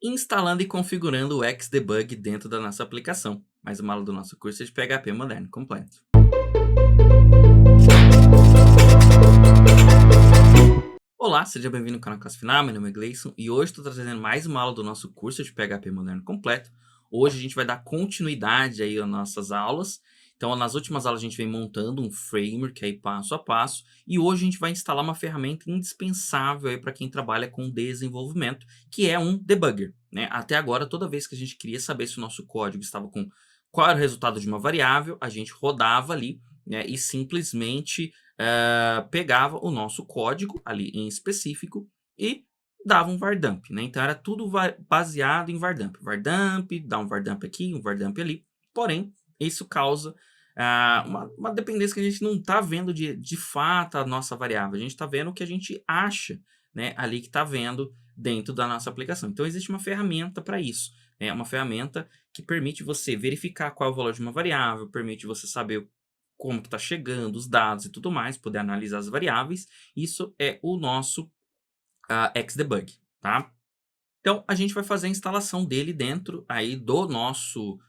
instalando e configurando o Xdebug dentro da nossa aplicação. Mais uma aula do nosso curso de PHP moderno completo. Olá, seja bem-vindo ao canal Classe Final, meu nome é Gleison e hoje estou trazendo mais uma aula do nosso curso de PHP moderno completo. Hoje a gente vai dar continuidade aí às nossas aulas. Então, nas últimas aulas a gente vem montando um framework aí passo a passo e hoje a gente vai instalar uma ferramenta indispensável aí para quem trabalha com desenvolvimento, que é um debugger, né? Até agora, toda vez que a gente queria saber se o nosso código estava com qual era o resultado de uma variável, a gente rodava ali, né, e simplesmente pegava o nosso código ali em específico e dava um vardump, né? Então era tudo baseado em vardump. Vardump, dá um vardump aqui, um vardump ali. Porém, isso causa uma dependência que a gente não está vendo de fato a nossa variável. A gente está vendo o que a gente acha, né, ali que está vendo dentro da nossa aplicação. Então existe uma ferramenta para isso. É uma ferramenta que permite você verificar qual é o valor de uma variável, permite você saber como que está chegando, os dados e tudo mais, poder analisar as variáveis. Isso é o nosso Xdebug, tá? Então, a gente vai fazer a instalação dele dentro aí do nosso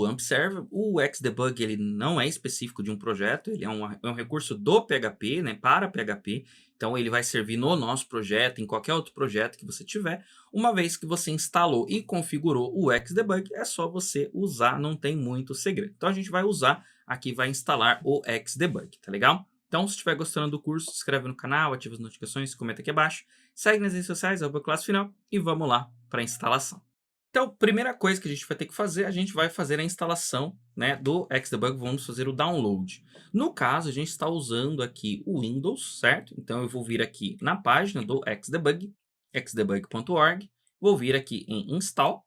AMP Server. O Xdebug ele não é específico de um projeto, ele é um recurso do PHP, né, para PHP. Então, ele vai servir no nosso projeto, em qualquer outro projeto que você tiver. Uma vez que você instalou e configurou o Xdebug, é só você usar, não tem muito segredo. Então, a gente vai usar aqui, vai instalar o Xdebug, tá legal? Então, se estiver gostando do curso, se inscreve no canal, ativa as notificações, comenta aqui abaixo. Segue nas redes sociais, @classe final e vamos lá para a instalação. Então, primeira coisa que a gente vai ter que fazer, a gente vai fazer a instalação, né, do Xdebug, vamos fazer o download. No caso, a gente está usando aqui o Windows, certo? Então, eu vou vir aqui na página do Xdebug, xdebug.org, vou vir aqui em Install,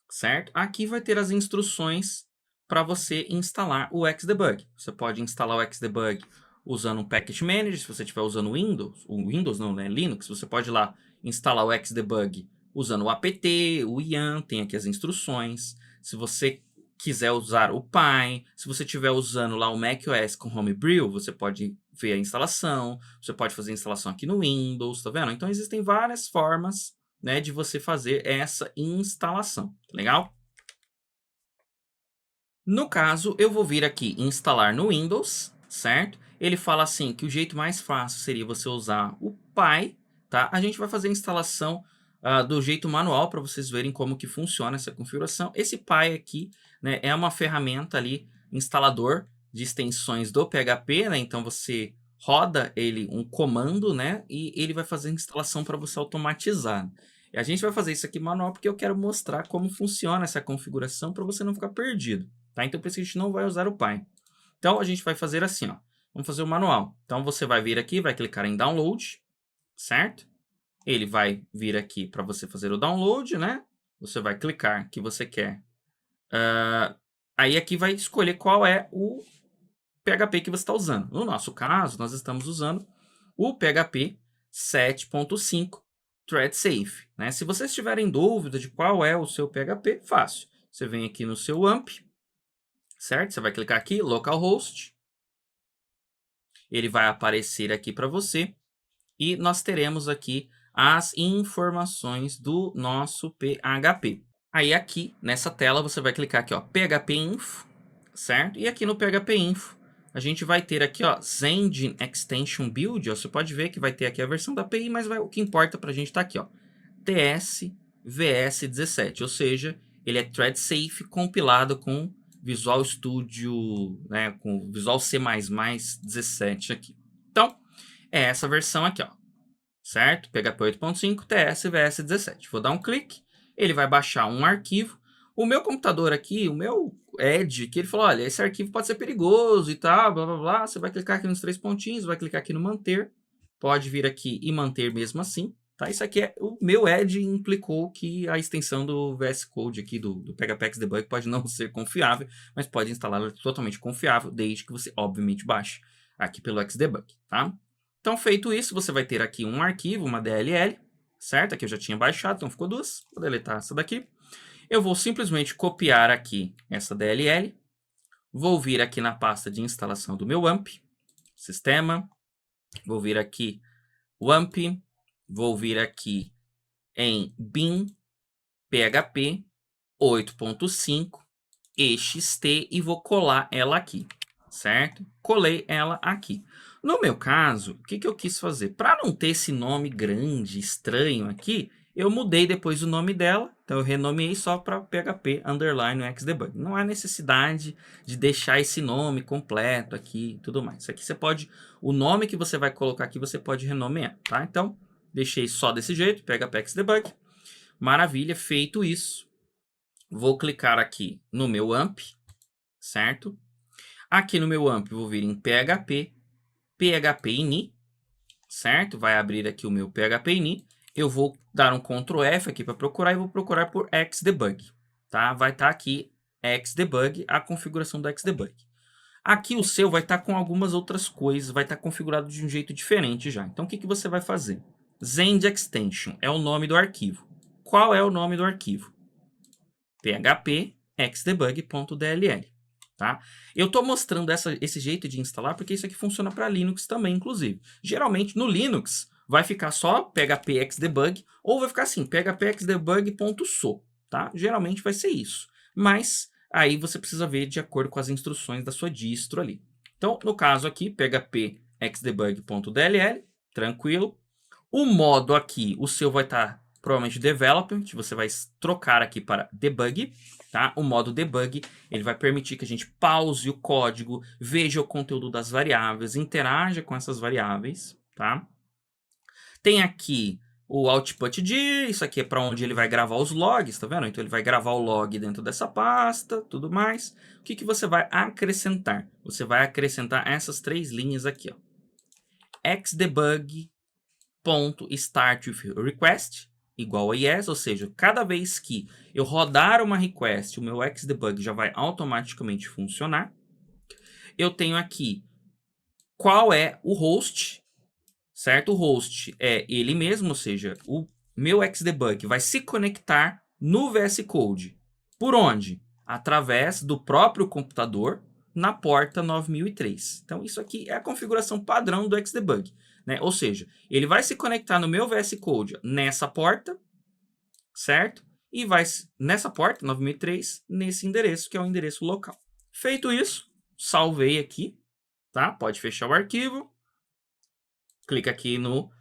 certo? Aqui vai ter as instruções para você instalar o Xdebug. Você pode instalar o Xdebug usando um Package Manager, se você estiver usando o Windows não, né, Linux, você pode ir lá instalar o Xdebug usando o apt, o YAM, tem aqui as instruções. Se você quiser usar o Py, se você estiver usando lá o macOS com Homebrew, você pode ver a instalação, você pode fazer a instalação aqui no Windows, tá vendo? Então existem várias formas, né, de você fazer essa instalação, tá legal? No caso, eu vou vir aqui em instalar no Windows, certo? Ele fala assim que o jeito mais fácil seria você usar o Py, tá? A gente vai fazer a instalação do jeito manual para vocês verem como que funciona essa configuração. Esse Py aqui, né, é uma ferramenta ali, instalador de extensões do PHP, né? Então você roda ele um comando, né? E ele vai fazer a instalação para você automatizar. E a gente vai fazer isso aqui manual porque eu quero mostrar como funciona essa configuração para você não ficar perdido. Tá? Então, por isso a gente não vai usar o Py. Então, a gente vai fazer assim, ó. Vamos fazer o manual. Então, você vai vir aqui, vai clicar em Download, certo? Ele vai vir aqui para você fazer o download, né? Você vai clicar que você quer. Aí aqui vai escolher qual é o PHP que você está usando. No nosso caso, nós estamos usando o PHP 7.5 Thread Safe, né? Se vocês tiverem dúvida de qual é o seu PHP, fácil. Você vem aqui no seu AMP, certo? Você vai clicar aqui, localhost. Ele vai aparecer aqui para você. E nós teremos aqui as informações do nosso PHP. Aí aqui, nessa tela, você vai clicar aqui, ó, PHP Info, certo? E aqui no PHP Info, a gente vai ter aqui, ó, Zending Extension Build, ó, você pode ver que vai ter aqui a versão da API, mas o que importa para a gente tá aqui, ó, TS-VS17, ou seja, ele é thread safe compilado com Visual Studio, né, com Visual C++ 17 aqui. Então, é essa versão aqui, ó, certo? PHP 8.5 TS-VS17. Vou dar um clique, ele vai baixar um arquivo. O meu computador aqui, o meu Edge, que ele falou, olha, esse arquivo pode ser perigoso e tal, blá, blá, blá. Você vai clicar aqui nos 3 pontinhos, vai clicar aqui no manter. Pode vir aqui e manter mesmo assim. Tá? Isso aqui é o meu Edge implicou que a extensão do VS Code aqui do PHP Xdebug pode não ser confiável, mas pode instalá-la totalmente confiável, desde que você, obviamente, baixe aqui pelo Xdebug, tá? Então, feito isso, você vai ter aqui um arquivo, uma DLL, certo? Aqui eu já tinha baixado, então ficou duas. Vou deletar essa daqui. Eu vou simplesmente copiar aqui essa DLL. Vou vir aqui na pasta de instalação do meu AMP, Sistema. Vou vir aqui, WAMP. Vou vir aqui em bin, PHP 8.5 ext e vou colar ela aqui, certo? Colei ela aqui. No meu caso, o que eu quis fazer? Para não ter esse nome grande, estranho aqui, eu mudei depois o nome dela, então eu renomeei só para PHP underline xdebug. Não há necessidade de deixar esse nome completo aqui e tudo mais. Isso aqui você pode, o nome que você vai colocar aqui você pode renomear, tá? Então, deixei só desse jeito, PHP xdebug. Maravilha, feito isso. Vou clicar aqui no meu AMP, certo? Aqui no meu AMP vou vir em PHP, PHP-ini, certo? Vai abrir aqui o meu PHP-ini. Eu vou dar um Ctrl F aqui para procurar e vou procurar por xdebug, tá? Vai estar aqui xdebug, a configuração do xdebug. Aqui o seu vai estar com algumas outras coisas, vai estar configurado de um jeito diferente já. Então o que você vai fazer? Zend Extension é o nome do arquivo. Qual é o nome do arquivo? PHP xdebug.dll, tá? Eu estou mostrando esse jeito de instalar porque isso aqui funciona para Linux também, inclusive. Geralmente no Linux vai ficar só PHP xdebug ou vai ficar assim, PHP xdebug.so, tá? Geralmente vai ser isso. Mas aí você precisa ver de acordo com as instruções da sua distro ali. Então, no caso aqui, PHP xdebug.dll, tranquilo. O modo aqui, o seu vai estar provavelmente development, você vai trocar aqui para debug, tá? O modo debug, ele vai permitir que a gente pause o código, veja o conteúdo das variáveis, interaja com essas variáveis, tá? Tem aqui o output dir, isso aqui é para onde ele vai gravar os logs, tá vendo? Então ele vai gravar o log dentro dessa pasta, tudo mais. O que você vai acrescentar? Você vai acrescentar essas três linhas aqui, ó. xdebug.startWithRequest igual a yes, ou seja, cada vez que eu rodar uma request, o meu xdebug já vai automaticamente funcionar. Eu tenho aqui qual é o host, certo? O host é ele mesmo, ou seja, o meu xdebug vai se conectar no VS Code. Por onde? Através do próprio computador na porta 9003. Então, isso aqui é a configuração padrão do xdebug, né? Ou seja, ele vai se conectar no meu VS Code nessa porta, certo? E vai nessa porta 9003 nesse endereço, que é o endereço local. Feito isso, salvei aqui, tá? Pode fechar o arquivo. Clica aqui no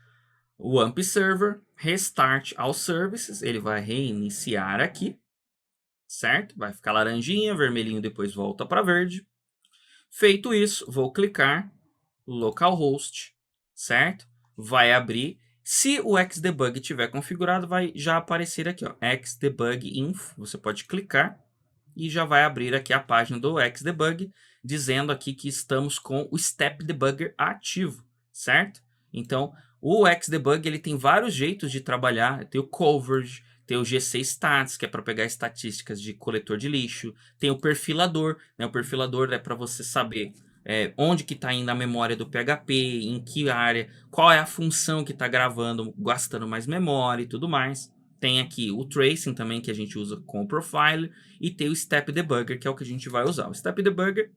AMP Server, Restart All Services, ele vai reiniciar aqui, certo? Vai ficar laranjinha, vermelhinho, depois volta para verde. Feito isso, vou clicar localhost, certo? Vai abrir. Se o xdebug estiver configurado, vai já aparecer aqui, ó, xdebug info. Você pode clicar e já vai abrir aqui a página do xdebug, dizendo aqui que estamos com o step debugger ativo, certo? Então, o xdebug ele tem vários jeitos de trabalhar. Tem o coverage, tem o GC Stats, que é para pegar estatísticas de coletor de lixo. Tem o perfilador, né? O perfilador é para você saber onde que está indo a memória do PHP, em que área, qual é a função que está gravando, gastando mais memória e tudo mais. Tem aqui o tracing também, que a gente usa com o profiler, e tem o step debugger, que é o que a gente vai usar. O step debugger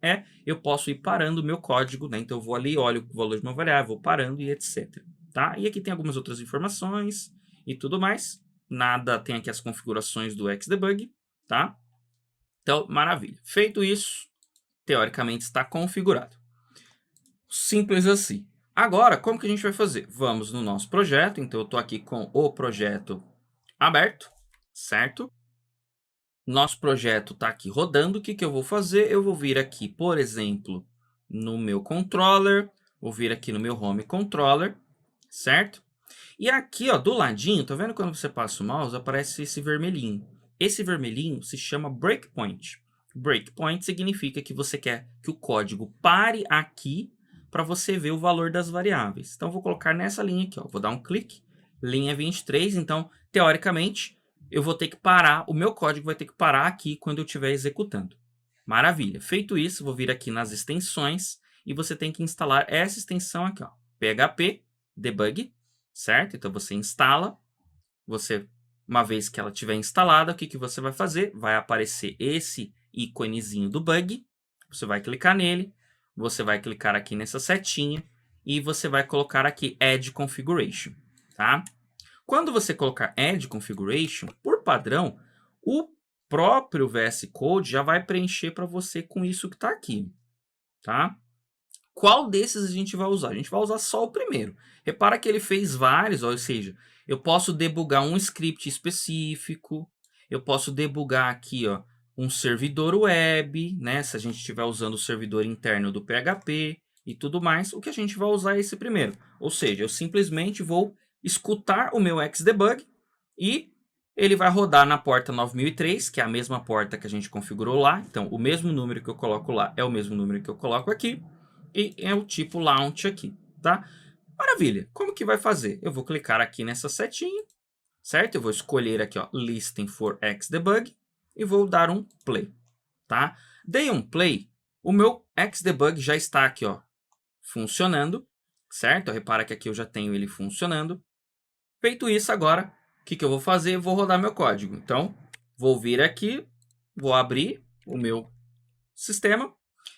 eu posso ir parando o meu código, né? Então eu vou ali, olho o valor de uma variável, vou parando e etc. Tá? E aqui tem algumas outras informações e tudo mais. Nada, tem aqui as configurações do xdebug, tá? Então, maravilha. Feito isso, teoricamente está configurado. Simples assim. Agora, como que a gente vai fazer? Vamos no nosso projeto. Então, eu estou aqui com o projeto aberto, certo? Nosso projeto está aqui rodando. O que eu vou fazer? Eu vou vir aqui, por exemplo, no meu controller. Vou vir aqui no meu home controller, certo? E aqui, ó, do ladinho, tá vendo quando você passa o mouse, aparece esse vermelhinho. Esse vermelhinho se chama breakpoint. Breakpoint significa que você quer que o código pare aqui para você ver o valor das variáveis. Então, eu vou colocar nessa linha aqui, ó. Vou dar um clique, linha 23. Então, teoricamente, eu vou ter que parar, o meu código vai ter que parar aqui quando eu estiver executando. Maravilha. Feito isso, vou vir aqui nas extensões e você tem que instalar essa extensão aqui, ó, PHP Debug, certo? Então, você instala, uma vez que ela estiver instalada, o que você vai fazer? Vai aparecer esse íconezinho do bug, você vai clicar nele, você vai clicar aqui nessa setinha e você vai colocar aqui Add Configuration, tá? Quando você colocar Add Configuration, por padrão, o próprio VS Code já vai preencher para você com isso que está aqui, tá? Qual desses a gente vai usar? A gente vai usar só o primeiro. Repara que ele fez vários, ou seja, eu posso debugar um script específico, eu posso debugar aqui, ó, um servidor web, né? Se a gente estiver usando o servidor interno do PHP e tudo mais, o que a gente vai usar é esse primeiro. Ou seja, eu simplesmente vou escutar o meu Xdebug e ele vai rodar na porta 9003, que é a mesma porta que a gente configurou lá. Então, o mesmo número que eu coloco lá é o mesmo número que eu coloco aqui. E é o tipo launch aqui, tá? Maravilha. Como que vai fazer? Eu vou clicar aqui nessa setinha, certo? Eu vou escolher aqui, ó, Listing for Xdebug e vou dar um play, tá? Dei um play, o meu Xdebug já está aqui, ó, funcionando, certo? Repara que aqui eu já tenho ele funcionando. Feito isso, agora, o que eu vou fazer? Eu vou rodar meu código. Então, vou vir aqui, vou abrir o meu sistema.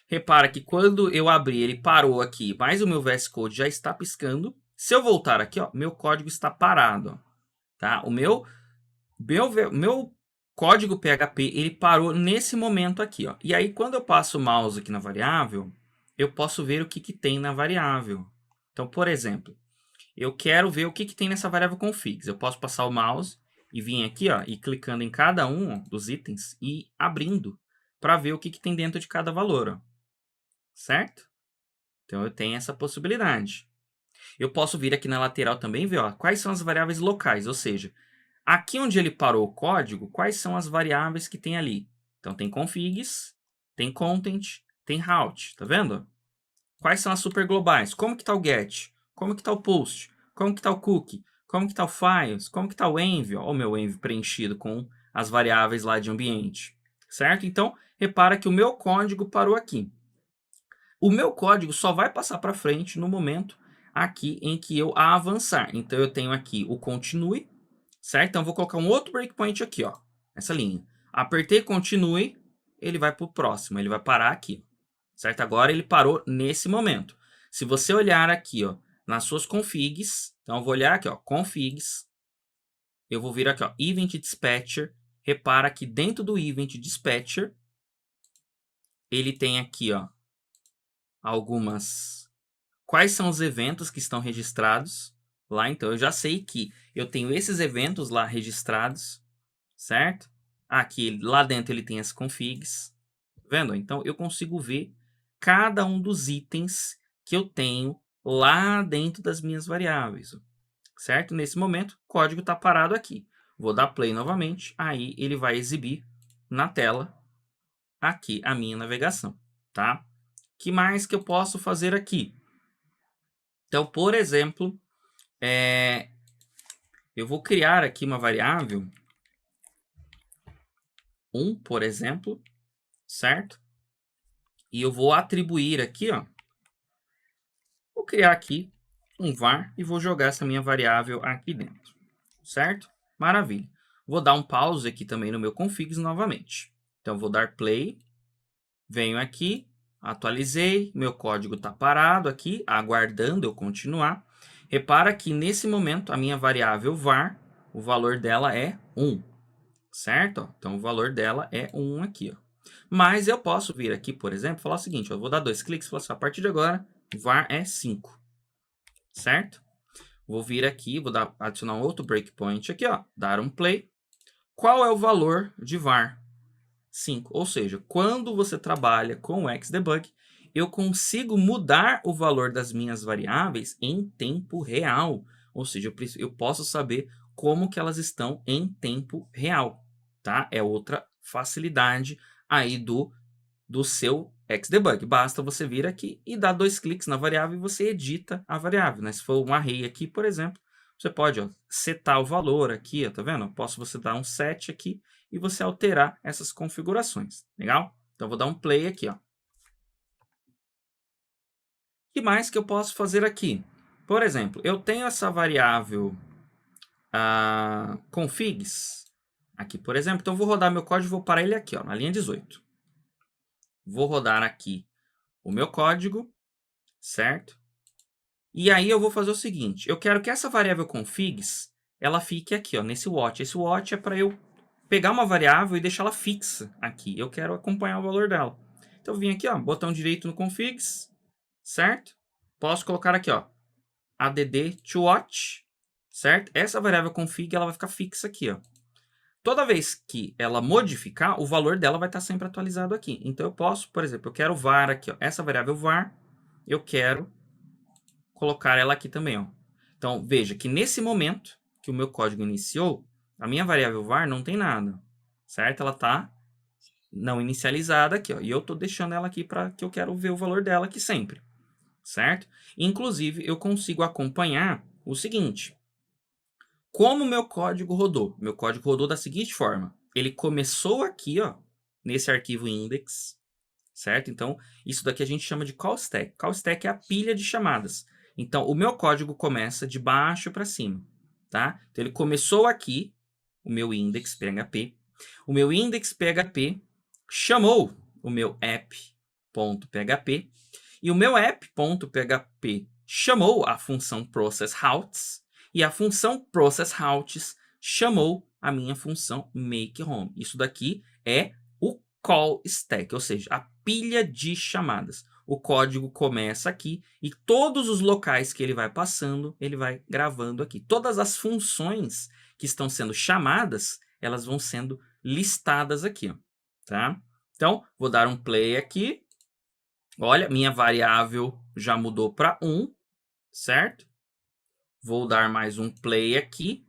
Repara que quando eu abri, ele parou aqui, mas o meu VS Code já está piscando. Se eu voltar aqui, ó, meu código está parado, ó, tá? O meu código PHP, ele parou nesse momento aqui, ó. E aí, quando eu passo o mouse aqui na variável, eu posso ver o que tem na variável. Então, por exemplo, eu quero ver o que tem nessa variável configs. Eu posso passar o mouse e vir aqui, ó, e clicando em cada um dos itens e abrindo para ver o que tem dentro de cada valor, ó. Certo? Então, eu tenho essa possibilidade. Eu posso vir aqui na lateral também e ver, ó, quais são as variáveis locais, ou seja, aqui onde ele parou o código, quais são as variáveis que tem ali. Então, tem configs, tem content, tem route, tá vendo? Quais são as super globais? Como que está o get? Como que está o post? Como que está o cookie? Como que está o files? Como que está o env? Ó, o meu env preenchido com as variáveis lá de ambiente, certo? Então, repara que o meu código parou aqui. O meu código só vai passar para frente no momento aqui em que eu avançar. Então, eu tenho aqui o continue, certo? Então, eu vou colocar um outro breakpoint aqui, ó, nessa linha. Apertei continue, ele vai para o próximo, ele vai parar aqui, certo? Agora ele parou nesse momento. Se você olhar aqui, ó, nas suas configs, então eu vou olhar aqui, ó, configs, eu vou vir aqui, ó, Event Dispatcher, repara que dentro do Event Dispatcher, ele tem aqui, ó, algumas... Quais são os eventos que estão registrados lá? Então, eu já sei que eu tenho esses eventos lá registrados, certo? Aqui, lá dentro, ele tem as configs. Vendo? Então, eu consigo ver cada um dos itens que eu tenho lá dentro das minhas variáveis, certo? Nesse momento, o código está parado aqui. Vou dar play novamente, aí ele vai exibir na tela aqui a minha navegação, tá? Que mais que eu posso fazer aqui? Então, por exemplo, eu vou criar aqui uma variável 1, por exemplo, certo? E eu vou atribuir aqui, ó, vou criar aqui um var e vou jogar essa minha variável aqui dentro, certo? Maravilha. Vou dar um pause aqui também no meu configs novamente. Então, vou dar play, venho aqui, atualizei, meu código está parado aqui, aguardando eu continuar. Repara que nesse momento a minha variável var, o valor dela é 1, certo? Então, o valor dela é 1 aqui, ó. Mas eu posso vir aqui, por exemplo, falar o seguinte, eu vou dar 2 cliques e falar assim, a partir de agora, var é 5, certo? Vou vir aqui, vou adicionar um outro breakpoint aqui, ó, dar um play. Qual é o valor de var? 5. Ou seja, quando você trabalha com o Xdebug, eu consigo mudar o valor das minhas variáveis em tempo real. Ou seja, eu posso saber como que elas estão em tempo real, tá? É outra facilidade aí do seu Xdebug. Basta você vir aqui e dar 2 cliques na variável e você edita a variável, né? Se for um array aqui, por exemplo, você pode, ó, setar o valor aqui, ó, tá vendo? Posso você dar um set aqui e você alterar essas configurações, legal? Então, vou dar um play aqui, ó. O que mais que eu posso fazer aqui? Por exemplo, eu tenho essa variável configs aqui, por exemplo. Então, eu vou rodar meu código e vou parar ele aqui, ó, na linha 18. Vou rodar aqui o meu código, certo? E aí eu vou fazer o seguinte, eu quero que essa variável configs, ela fique aqui, ó, nesse watch. Esse watch é para eu pegar uma variável e deixá-la fixa aqui. Eu quero acompanhar o valor dela. Então, eu vim aqui, ó, botão direito no configs, certo? Posso colocar aqui, ó, add to watch, certo? Essa variável config, ela vai ficar fixa aqui, ó. Toda vez que ela modificar, o valor dela vai estar sempre atualizado aqui. Então, eu posso, por exemplo, eu quero var aqui, ó, essa variável var, eu quero colocar ela aqui também, ó. Então, veja que nesse momento que o meu código iniciou, a minha variável var não tem nada, certo? Ela está não inicializada aqui, ó, e eu estou deixando ela aqui para que eu quero ver o valor dela aqui sempre, certo? Inclusive, eu consigo acompanhar o seguinte: como o meu código rodou? Meu código rodou da seguinte forma: ele começou aqui, ó, nesse arquivo index, certo? Então, isso daqui a gente chama de call stack. Call stack é a pilha de chamadas. Então, o meu código começa de baixo para cima, tá? Então, ele começou aqui, o meu index PHP. O meu index PHP chamou o meu app.php e o meu app.php chamou a função processRoutes e a função processRoutes chamou a minha função makeHome. Isso daqui é o call stack, ou seja, a pilha de chamadas. O código começa aqui e todos os locais que ele vai passando, ele vai gravando aqui. Todas as funções que estão sendo chamadas, elas vão sendo listadas aqui, ó, tá? Então, vou dar um play aqui. Olha, minha variável já mudou para 1, certo? Vou dar mais um play aqui,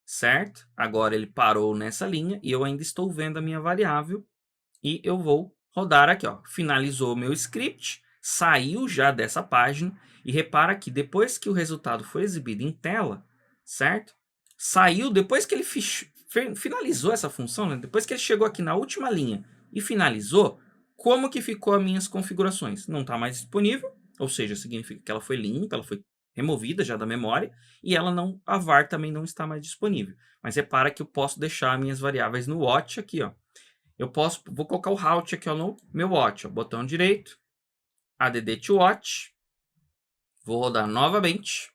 certo? Agora ele parou nessa linha e eu ainda estou vendo a minha variável. E eu vou rodar aqui, ó. Finalizou o meu script, saiu já dessa página. E repara que depois que o resultado foi exibido em tela, certo? Saiu, depois que ele finalizou essa função, né? Depois que ele chegou aqui na última linha e finalizou, como que ficou as minhas configurações? Não está mais disponível, ou seja, significa que ela foi limpa, ela foi removida já da memória, e ela não, a var também não está mais disponível. Mas repara que eu posso deixar minhas variáveis no watch aqui, ó. Vou colocar o route aqui, ó, no meu watch, ó, botão direito, add to watch, vou rodar novamente.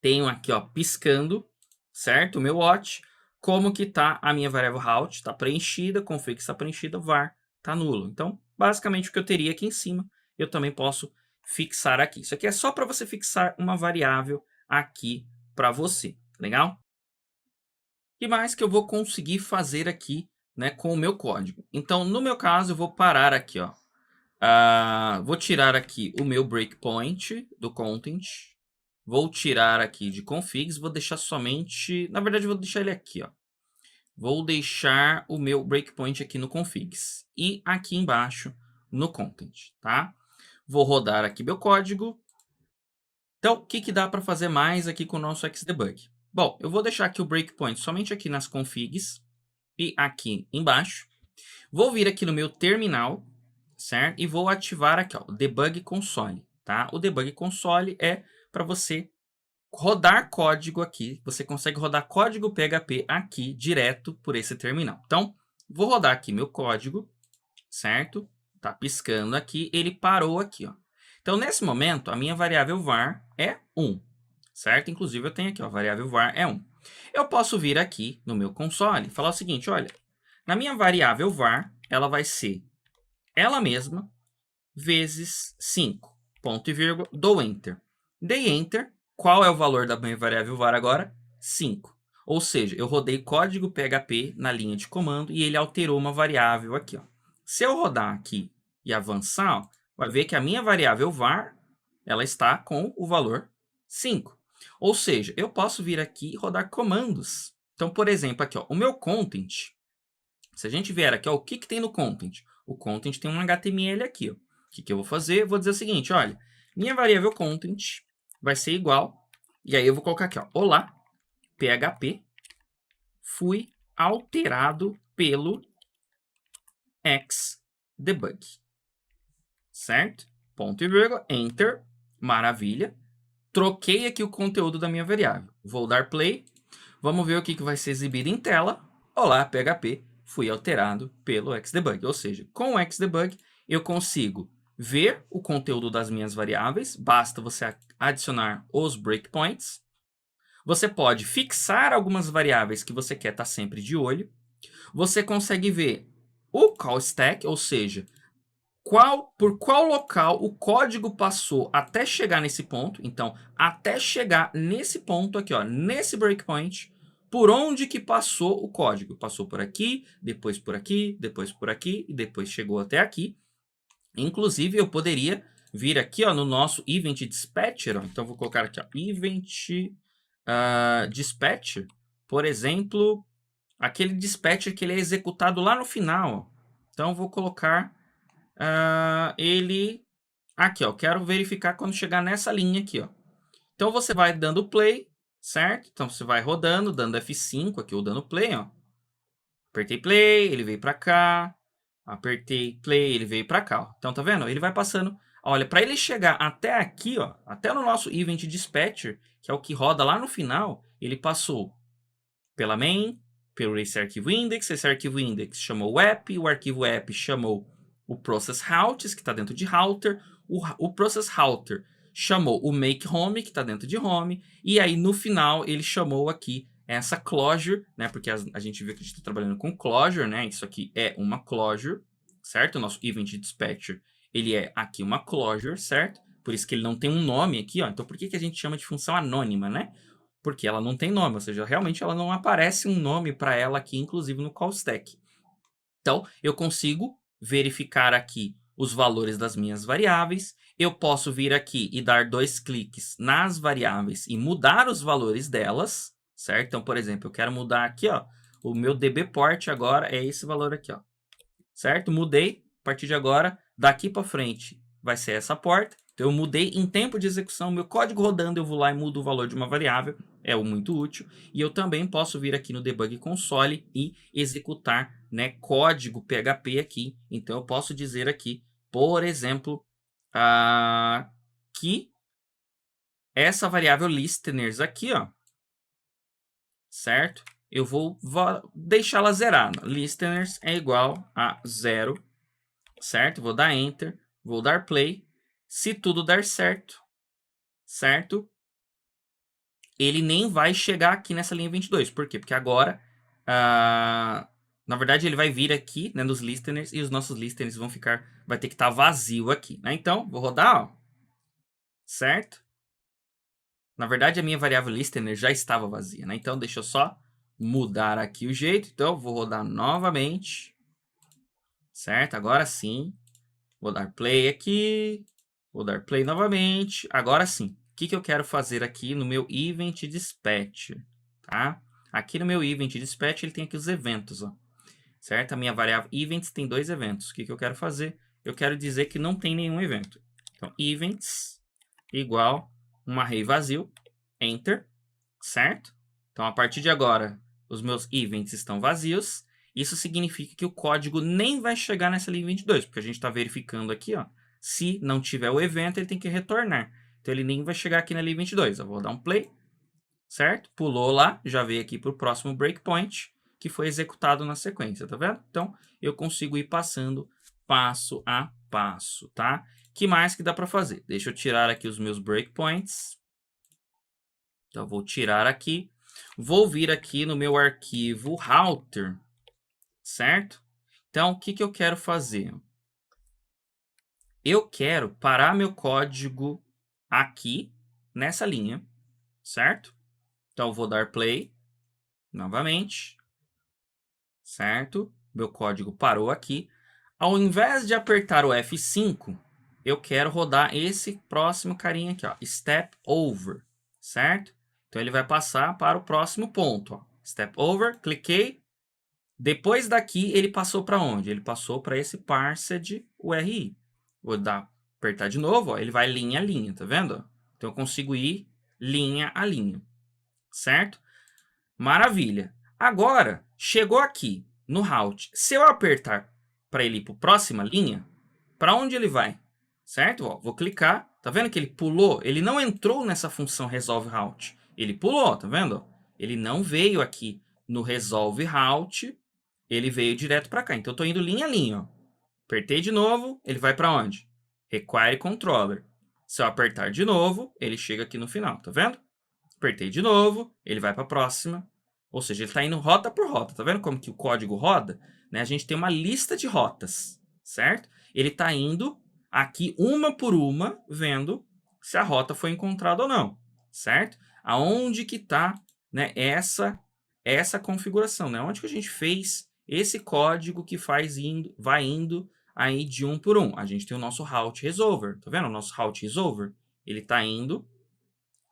Tenho aqui, ó, piscando, certo? O meu watch. Como que tá a minha variável route? Está preenchida, config está preenchida, var está nulo. Então, basicamente o que eu teria aqui em cima, eu também posso fixar aqui. Isso aqui é só para você fixar uma variável aqui para você, legal? O que mais que eu vou conseguir fazer aqui, né, com o meu código? Então, no meu caso, eu vou parar aqui, ó. Vou tirar aqui o meu breakpoint do content. Vou tirar aqui de configs, vou deixar somente... Na verdade, vou deixar ele aqui, ó. Vou deixar o meu breakpoint aqui no configs. E aqui embaixo no content, tá? Vou rodar aqui meu código. Então, o que dá para fazer mais aqui com o nosso Xdebug? Bom, eu vou deixar aqui o breakpoint somente aqui nas configs e aqui embaixo. Vou vir aqui no meu terminal, certo? E vou ativar aqui, ó, o Debug Console, tá? O Debug Console é para você rodar código aqui. Você consegue rodar código PHP aqui direto por esse terminal. Então, vou rodar aqui meu código, certo? Tá piscando aqui, ele parou aqui, ó. Então, nesse momento, a minha variável var é 1, certo? Inclusive, eu tenho aqui, ó, a variável var é 1. Eu posso vir aqui no meu console e falar o seguinte, olha, na minha variável var, ela vai ser ela mesma vezes 5, ponto e vírgula, dou Enter. Dei Enter, qual é o valor da minha variável var agora? 5. Ou seja, eu rodei código PHP na linha de comando e ele alterou uma variável aqui, ó. Se eu rodar aqui e avançar, ó, vai ver que a minha variável var, ela está com o valor 5. Ou seja, eu posso vir aqui e rodar comandos. Então, por exemplo, aqui, ó, o meu content, se a gente vier aqui, ó, o que tem no content? O content tem um HTML aqui, ó. O que eu vou fazer? Eu vou dizer o seguinte, olha, minha variável content vai ser igual, e aí eu vou colocar aqui, ó, olá, PHP, fui alterado pelo Xdebug, certo? Ponto e vírgula, Enter, maravilha. Troquei aqui o conteúdo da minha variável. Vou dar play, vamos ver o que vai ser exibido em tela. Olá, PHP, fui alterado pelo Xdebug. Ou seja, com o Xdebug eu consigo ver o conteúdo das minhas variáveis, basta você adicionar os breakpoints. Você pode fixar algumas variáveis que você quer estar sempre de olho. Você consegue ver o call stack, ou seja, por qual local o código passou até chegar nesse ponto. Então, até chegar nesse ponto aqui, ó, nesse breakpoint, por onde que passou o código. Passou por aqui, depois por aqui, depois por aqui e depois chegou até aqui. Inclusive, eu poderia vir aqui, ó, no nosso Event Dispatcher. Ó, então, vou colocar aqui, ó, Event Dispatcher. Por exemplo, aquele dispatcher que ele é executado lá no final. Ó. Então, vou colocar ele aqui, ó. Quero verificar quando chegar nessa linha aqui, ó. Então, você vai dando play, certo? Então, você vai rodando, dando F5 aqui, ou dando play, ó. Apertei play, ele veio para cá. Apertei play, ele veio para cá, ó. Então, tá vendo? Ele vai passando. Olha, para ele chegar até aqui, ó, até no nosso Event Dispatcher, que é o que roda lá no final, ele passou pela main, pelo esse arquivo index chamou o app, o arquivo app chamou o process routes, que está dentro de router, o process router chamou o make home, que está dentro de home, e aí no final ele chamou aqui essa closure, né, porque a gente viu que a gente está trabalhando com closure, né, isso aqui é uma closure, certo? O nosso event dispatcher, ele é aqui uma closure, certo? Por isso que ele não tem um nome aqui, ó. Então por que a gente chama de função anônima, né? Porque ela não tem nome, ou seja, realmente ela não aparece um nome para ela aqui, inclusive no call stack. Então, eu consigo verificar aqui os valores das minhas variáveis. Eu posso vir aqui e dar 2 cliques nas variáveis e mudar os valores delas, certo? Então, por exemplo, eu quero mudar aqui, ó, o meu dbport agora é esse valor aqui, ó, certo? Mudei, a partir de agora, daqui para frente vai ser essa porta. Então, eu mudei em tempo de execução, meu código rodando, eu vou lá e mudo o valor de uma variável, é muito útil. E eu também posso vir aqui no Debug Console e executar, né, código PHP aqui. Então, eu posso dizer aqui, por exemplo, que essa variável listeners aqui, ó, certo? Eu vou deixá-la zerada. Listeners é igual a 0, certo? Vou dar Enter, vou dar Play. Se tudo der certo, certo? Ele nem vai chegar aqui nessa linha 22. Por quê? Porque agora, na verdade, ele vai vir aqui, né, nos listeners e os nossos listeners vão ficar, vai ter que estar vazio aqui, né? Então, vou rodar, ó, certo? Na verdade, a minha variável listener já estava vazia, né? Então, deixa eu só mudar aqui o jeito. Então, vou rodar novamente, certo? Agora sim. Vou dar play aqui. Vou dar play novamente. Agora sim. O que eu quero fazer aqui no meu Event Dispatch? Tá? Aqui no meu Event Dispatch, ele tem aqui os eventos. Ó, certo? A minha variável Events tem 2 eventos. O que eu quero fazer? Eu quero dizer que não tem nenhum evento. Então, Events igual um array vazio. Enter. Certo? Então, a partir de agora, os meus events estão vazios. Isso significa que o código nem vai chegar nessa linha 22, porque a gente está verificando aqui, ó, se não tiver o evento, ele tem que retornar. Então, ele nem vai chegar aqui na linha 22. Eu vou dar um play, certo? Pulou lá, já veio aqui para o próximo breakpoint, que foi executado na sequência, tá vendo? Então, eu consigo ir passando passo a passo, tá? Que mais que dá para fazer? Deixa eu tirar aqui os meus breakpoints. Então, vou tirar aqui. Vou vir aqui no meu arquivo router, certo? Então, o que eu quero fazer? Eu quero parar meu código aqui, nessa linha, certo? Então, vou dar play novamente, certo? Meu código parou aqui. Ao invés de apertar o F5, eu quero rodar esse próximo carinha aqui, ó, step over, certo? Então, ele vai passar para o próximo ponto, ó. Step over, cliquei. Depois daqui, ele passou para onde? Ele passou para esse parsed URI. Vou apertar de novo, ó, ele vai linha a linha, tá vendo? Então, eu consigo ir linha a linha, certo? Maravilha. Agora, chegou aqui no route. Se eu apertar para ele ir para a próxima linha, para onde ele vai? Certo? Ó, vou clicar. Tá vendo que ele pulou? Ele não entrou nessa função resolve route. Ele pulou, tá vendo? Ele não veio aqui no resolve route. Ele veio direto para cá. Então, eu estou indo linha a linha. Ó. Apertei de novo. Ele vai para onde? require controller. Se eu apertar de novo, ele chega aqui no final, tá vendo? Apertei de novo, ele vai para a próxima. Ou seja, ele está indo rota por rota. Tá vendo como que o código roda? Né? A gente tem uma lista de rotas, certo? Ele está indo aqui uma por uma, vendo se a rota foi encontrada ou não, certo? Aonde que está, né, essa configuração, né? Onde que a gente fez esse código que vai indo aí de um por um. A gente tem o nosso route resolver, tá vendo? O nosso route resolver, ele está indo,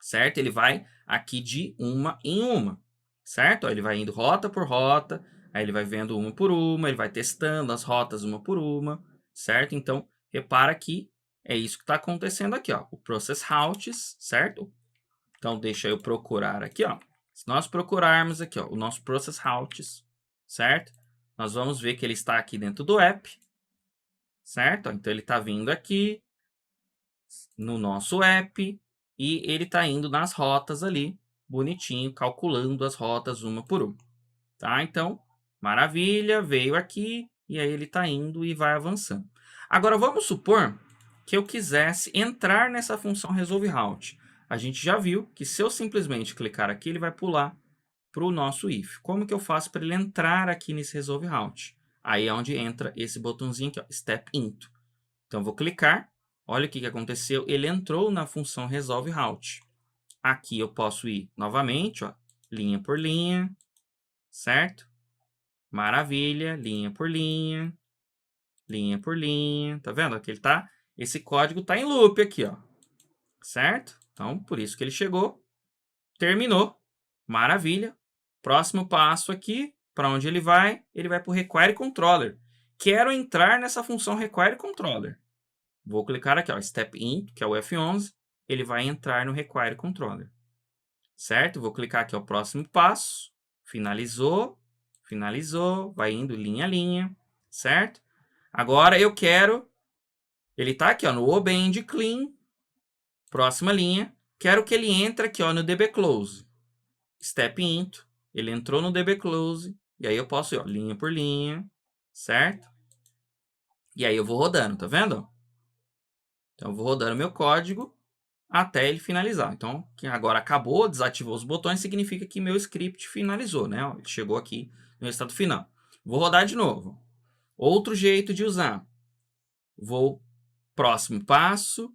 certo? Ele vai aqui de uma em uma, certo? Ele vai indo rota por rota, aí ele vai vendo uma por uma, ele vai testando as rotas uma por uma, certo? Então, repara que é isso que está acontecendo aqui, ó. O process routes, certo? Então, deixa eu procurar aqui, ó. Se nós procurarmos aqui, ó, o nosso process routes, certo? Nós vamos ver que ele está aqui dentro do app, certo? Então, ele está vindo aqui no nosso app e ele está indo nas rotas ali, bonitinho, calculando as rotas uma por uma. Tá? Então, maravilha, veio aqui e aí ele está indo e vai avançando. Agora, vamos supor que eu quisesse entrar nessa função resolve route. A gente já viu que se eu simplesmente clicar aqui, ele vai pular para o nosso if. Como que eu faço para ele entrar aqui nesse resolve route? Aí é onde entra esse botãozinho aqui, ó, step into. Então, eu vou clicar. Olha o que aconteceu. Ele entrou na função resolve route. Aqui eu posso ir novamente, ó, linha por linha, certo? Maravilha, linha por linha, linha por linha. Tá vendo? Aqui ele tá, esse código tá em loop aqui, ó, certo? Então, por isso que ele chegou, terminou. Maravilha. Próximo passo aqui, para onde ele vai? Ele vai para o require controller. Quero entrar nessa função require controller. Vou clicar aqui, ó, step in, que é o F11, ele vai entrar no require controller. Certo? Vou clicar aqui, ó, próximo passo, finalizou, finalizou, vai indo linha a linha, certo? Agora eu quero, ele está aqui, ó, no obend clean, próxima linha, quero que ele entre aqui, ó, no dbclose. Step into, ele entrou no dbclose, e aí eu posso ir, ó, linha por linha, certo? E aí eu vou rodando, tá vendo? Então eu vou rodando meu código até ele finalizar. Então, agora acabou, desativou os botões, significa que meu script finalizou, né? Ele chegou aqui no estado final. Vou rodar de novo. Outro jeito de usar. Vou próximo passo,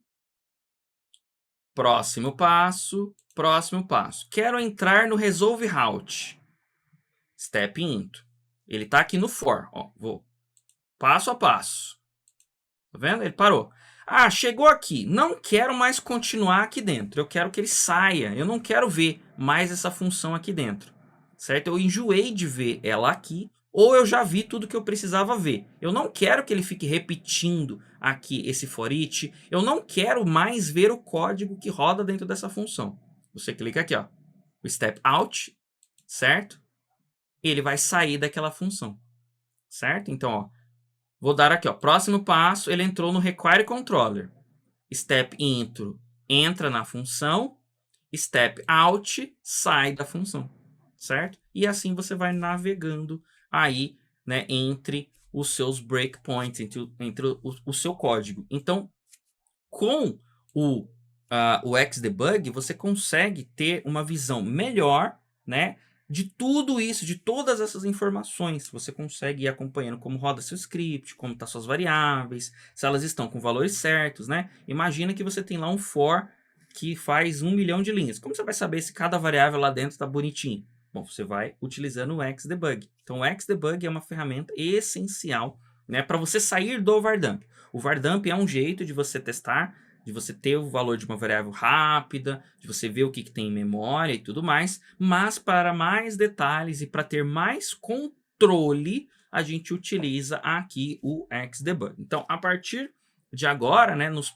próximo passo, próximo passo. Quero entrar no resolve route. Step into. Ele está aqui no for. Ó, vou passo a passo. Tá vendo? Ele parou. Ah, chegou aqui. Não quero mais continuar aqui dentro. Eu quero que ele saia. Eu não quero ver mais essa função aqui dentro. Certo? Eu enjoei de ver ela aqui. Ou eu já vi tudo que eu precisava ver. Eu não quero que ele fique repetindo aqui esse for each. Eu não quero mais ver o código que roda dentro dessa função. Você clica aqui, ó. O step out. Certo? Ele vai sair daquela função. Certo? Então, ó. Vou dar aqui, ó, próximo passo, ele entrou no require controller. Step intro entra na função, step out sai da função, certo? E assim você vai navegando aí, né, entre os seus breakpoints, entre o seu código. Então, com o Xdebug, você consegue ter uma visão melhor, né, de tudo isso, de todas essas informações. Você consegue ir acompanhando como roda seu script, como estão suas variáveis, se elas estão com valores certos, né? Imagina que você tem lá um for que faz 1 milhão de linhas. Como você vai saber se cada variável lá dentro está bonitinho? Bom, você vai utilizando o Xdebug. Então, o Xdebug é uma ferramenta essencial, né, para você sair do Vardamp. O Vardamp é um jeito de você testar, de você ter o valor de uma variável rápida, de você ver o que tem em memória e tudo mais, mas para mais detalhes e para ter mais controle, a gente utiliza aqui o Xdebug. Então, a partir de agora, né, nas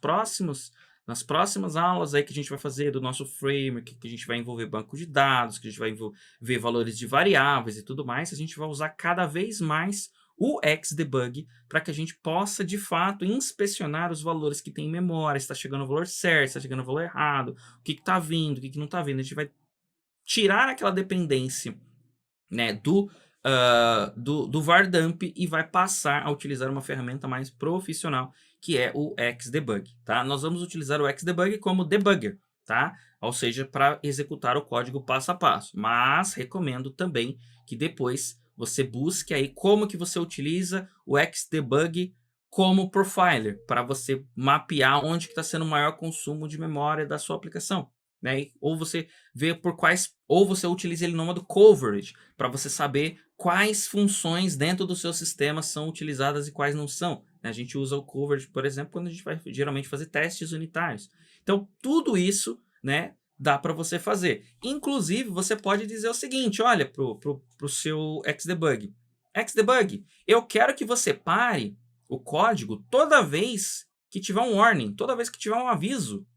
próximas aulas aí que a gente vai fazer do nosso framework, que a gente vai envolver banco de dados, que a gente vai ver valores de variáveis e tudo mais, a gente vai usar cada vez mais o Xdebug para que a gente possa, de fato, inspecionar os valores que tem em memória, se está chegando o valor certo, se está chegando o valor errado, o que está vindo, o que não está vindo. A gente vai tirar aquela dependência, né, do Vardamp e vai passar a utilizar uma ferramenta mais profissional, que é o Xdebug, tá? Nós vamos utilizar o Xdebug como debugger, tá? Ou seja, para executar o código passo a passo. Mas recomendo também que depois você busque aí como que você utiliza o Xdebug como profiler, para você mapear onde está sendo o maior consumo de memória da sua aplicação. Né? Ou você vê por quais, ou você utiliza ele no modo coverage, para você saber quais funções dentro do seu sistema são utilizadas e quais não são. Né? A gente usa o coverage, por exemplo, quando a gente vai geralmente fazer testes unitários. Então, tudo isso, né, dá para você fazer. Inclusive, você pode dizer o seguinte, olha, pro seu Xdebug. Xdebug, eu quero que você pare o código toda vez que tiver um warning, toda vez que tiver um aviso,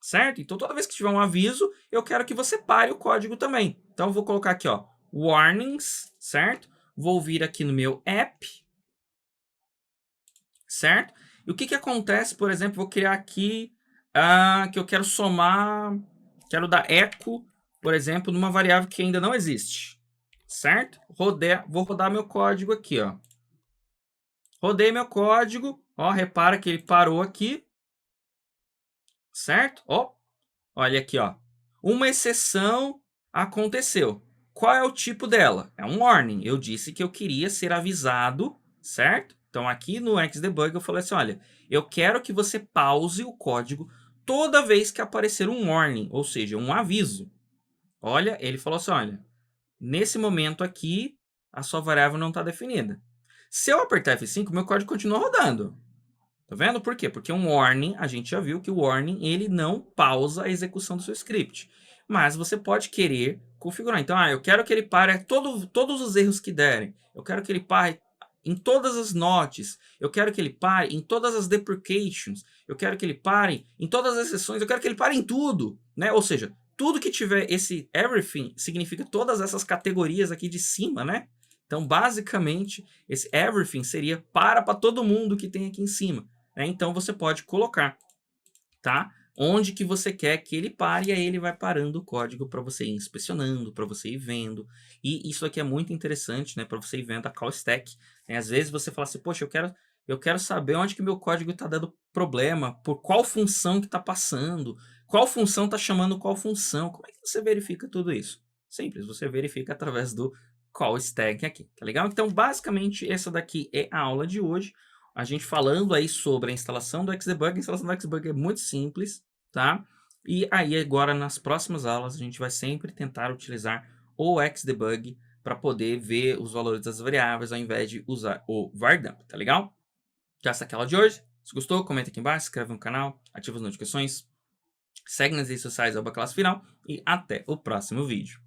certo? Então, toda vez que tiver um aviso, eu quero que você pare o código também. Então, eu vou colocar aqui, ó, warnings, certo? Vou vir aqui no meu app, certo? E o que acontece, por exemplo, vou criar aqui que eu quero somar, quero dar echo, por exemplo, numa variável que ainda não existe, certo? Vou rodar meu código aqui, ó. Rodei meu código, ó, repara que ele parou aqui, certo? Ó, olha aqui, ó. Uma exceção aconteceu. Qual é o tipo dela? É um warning. Eu disse que eu queria ser avisado, certo? Então, aqui no Xdebug eu falei assim, olha, eu quero que você pause o código toda vez que aparecer um warning, ou seja, um aviso. Olha, ele falou assim, olha, nesse momento aqui, a sua variável não está definida. Se eu apertar F5, meu código continua rodando. Tá vendo? Por quê? Porque um warning, a gente já viu que o warning ele não pausa a execução do seu script. Mas você pode querer configurar. Então, eu quero que ele pare todos os erros que derem. Eu quero que ele pare em todas as notes. Eu quero que ele pare em todas as deprecations. Eu quero que ele pare em todas as exceções. Eu quero que ele pare em tudo, né? Ou seja, tudo que tiver esse everything significa todas essas categorias aqui de cima, né? Então, basicamente, esse everything seria para todo mundo que tem aqui em cima. Né? Então, você pode colocar, tá? Onde que você quer que ele pare, e aí ele vai parando o código para você ir inspecionando, para você ir vendo. E isso aqui é muito interessante, né? Para você ir vendo a call stack. Né? Às vezes você fala assim, poxa, eu quero saber onde que meu código está dando problema, por qual função que está passando, qual função está chamando qual função. Como é que você verifica tudo isso? Simples, você verifica através do call stack aqui, tá legal? Então, basicamente, essa daqui é a aula de hoje. A gente falando aí sobre a instalação do Xdebug. A instalação do Xdebug é muito simples, tá? E aí agora nas próximas aulas a gente vai sempre tentar utilizar o Xdebug para poder ver os valores das variáveis ao invés de usar o vardump, tá legal? Já essa é a aula de hoje. Se gostou, comenta aqui embaixo, se inscreve no canal, ativa as notificações, segue nas redes sociais @classe final e até o próximo vídeo.